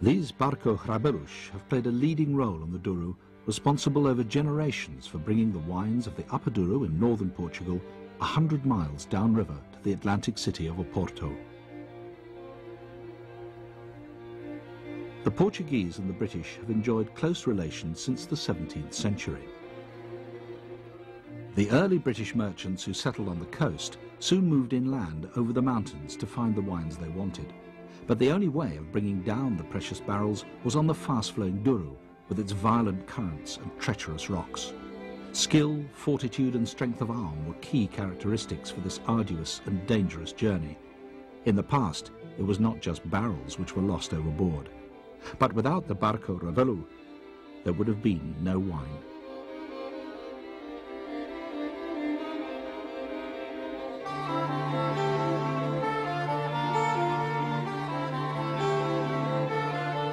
These barco hraberush have played a leading role on the Douro, responsible over generations for bringing the wines of the Upper Douro in northern Portugal 100 miles downriver to the Atlantic city of Oporto. The Portuguese and the British have enjoyed close relations since the 17th century. The early British merchants who settled on the coast soon moved inland over the mountains to find the wines they wanted. But the only way of bringing down the precious barrels was on the fast-flowing Douro, with its violent currents and treacherous rocks. Skill, fortitude and strength of arm were key characteristics for this arduous and dangerous journey. In the past, it was not just barrels which were lost overboard. But without the barco ravelu, there would have been no wine.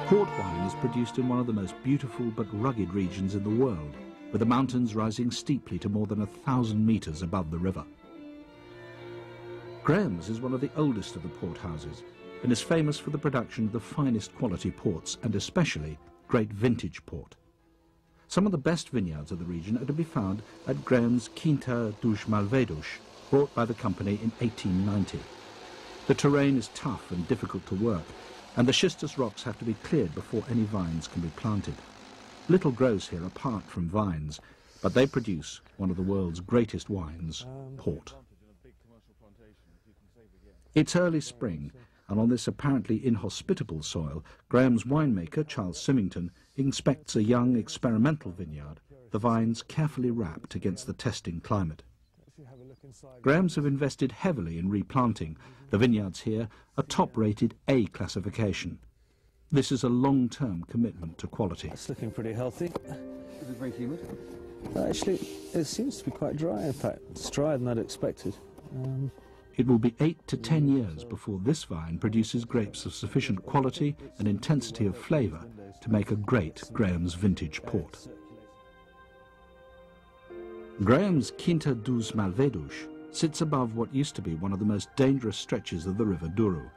Port wine is produced in one of the most beautiful but rugged regions in the world, with the mountains rising steeply to more than 1,000 meters above the river. Graham's is one of the oldest of the port houses and is famous for the production of the finest quality ports and especially great vintage port. Some of the best vineyards of the region are to be found at Graham's Quinta dos Malvedos, bought by the company in 1890. The terrain is tough and difficult to work, and the schistous rocks have to be cleared before any vines can be planted. Little grows here apart from vines, but they produce one of the world's greatest wines, port. It's early spring, and on this apparently inhospitable soil, Graham's winemaker, Charles Symington, inspects a young experimental vineyard, the vines carefully wrapped against the testing climate. Graham's have invested heavily in replanting. The vineyards here are top-rated A classification. This is a long-term commitment to quality. It's looking pretty healthy. Is it very humid? Actually, it seems to be quite dry, in fact. It's drier than I'd expected. It will be 8 to 10 years before this vine produces grapes of sufficient quality and intensity of flavour to make a great Graham's vintage port. Graham's Quinta dos Malvedos sits above what used to be one of the most dangerous stretches of the River Douro.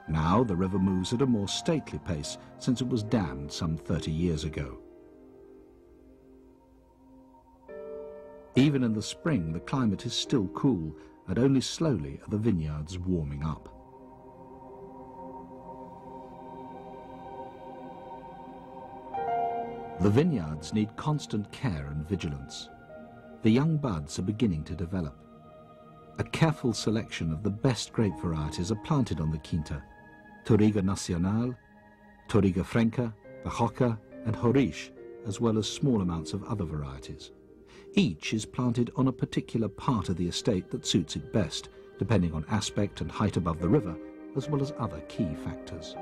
Now the river moves at a more stately pace since it was dammed some 30 years ago. Even in the spring, the climate is still cool, and only slowly are the vineyards warming up. The vineyards need constant care and vigilance. The young buds are beginning to develop. A careful selection of the best grape varieties are planted on the Quinta: Touriga Nacional, Touriga Franca, Barroca and Horiche, as well as small amounts of other varieties. Each is planted on a particular part of the estate that suits it best, depending on aspect and height above the river, as well as other key factors.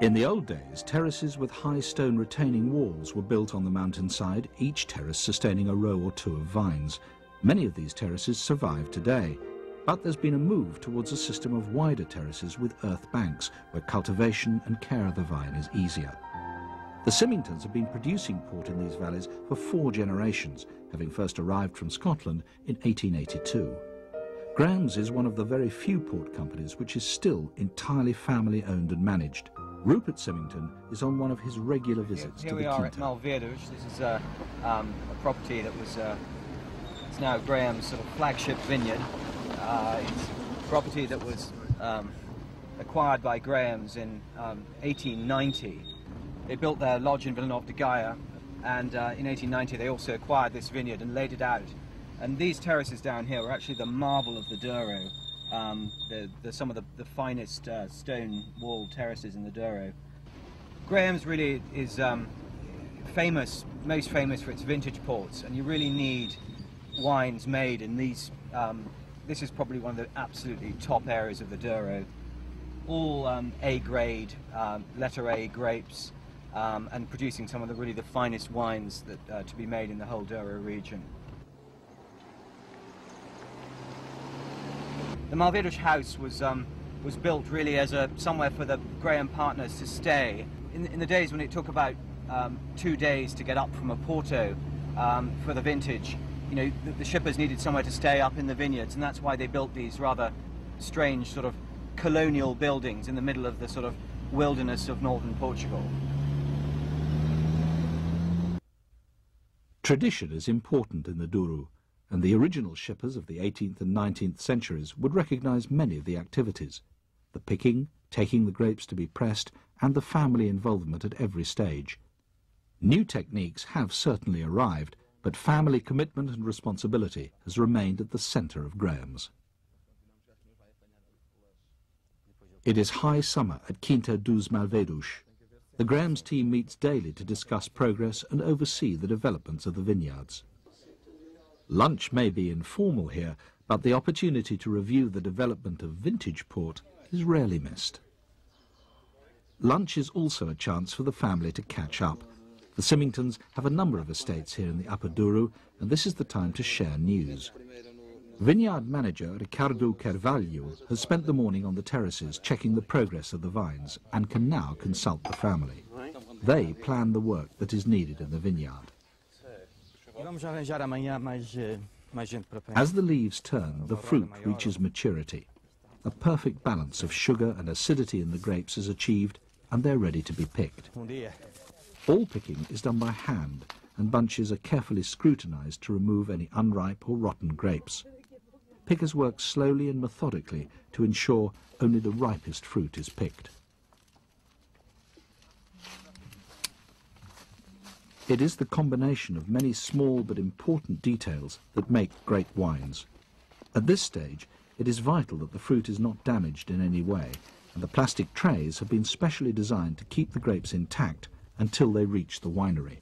In the old days, terraces with high stone retaining walls were built on the mountainside, each terrace sustaining a row or two of vines. Many of these terraces survive today, but there's been a move towards a system of wider terraces with earth banks, where cultivation and care of the vine is easier. The Symingtons have been producing port in these valleys for 4 generations, having first arrived from Scotland in 1882. Graham's is one of the very few port companies which is still entirely family-owned and managed. Rupert Symington is on one of his regular visits to the Quinta. Here we are at Malvedos. This is a property that was it's now Graham's sort of flagship vineyard. It's a property that was acquired by Graham's in 1890. They built their lodge in Villeneuve de Gaia, and in 1890 they also acquired this vineyard and laid it out. And these terraces down here were actually the marble of the Douro. Some of the finest stone walled terraces in the Douro. Graham's really is famous, most famous for its vintage ports, and you really need wines made in these. This is probably one of the absolutely top areas of the Douro. All A grade, letter A grapes, and producing some of the finest wines that to be made in the whole Douro region. The Malvedos house was built really as somewhere for the Graham partners to stay. In the days when it took about 2 days to get up from Oporto for the vintage, you know, the shippers needed somewhere to stay up in the vineyards, and that's why they built these rather strange sort of colonial buildings in the middle of the sort of wilderness of northern Portugal. Tradition is important in the Douro, and the original shippers of the 18th and 19th centuries would recognise many of the activities: the picking, taking the grapes to be pressed, and the family involvement at every stage. New techniques have certainly arrived, but family commitment and responsibility has remained at the centre of Graham's. It is high summer at Quinta dos Malvedos. The Graham's team meets daily to discuss progress and oversee the developments of the vineyards. Lunch may be informal here, but the opportunity to review the development of vintage port is rarely missed. Lunch is also a chance for the family to catch up. The Symingtons have a number of estates here in the Upper Douro, and this is the time to share news. Vineyard manager Ricardo Carvalho has spent the morning on the terraces checking the progress of the vines and can now consult the family. They plan the work that is needed in the vineyard. As the leaves turn, the fruit reaches maturity. A perfect balance of sugar and acidity in the grapes is achieved, and they're ready to be picked. All picking is done by hand, and bunches are carefully scrutinized to remove any unripe or rotten grapes. Pickers work slowly and methodically to ensure only the ripest fruit is picked. It is the combination of many small but important details that make great wines. At this stage, it is vital that the fruit is not damaged in any way, and the plastic trays have been specially designed to keep the grapes intact until they reach the winery.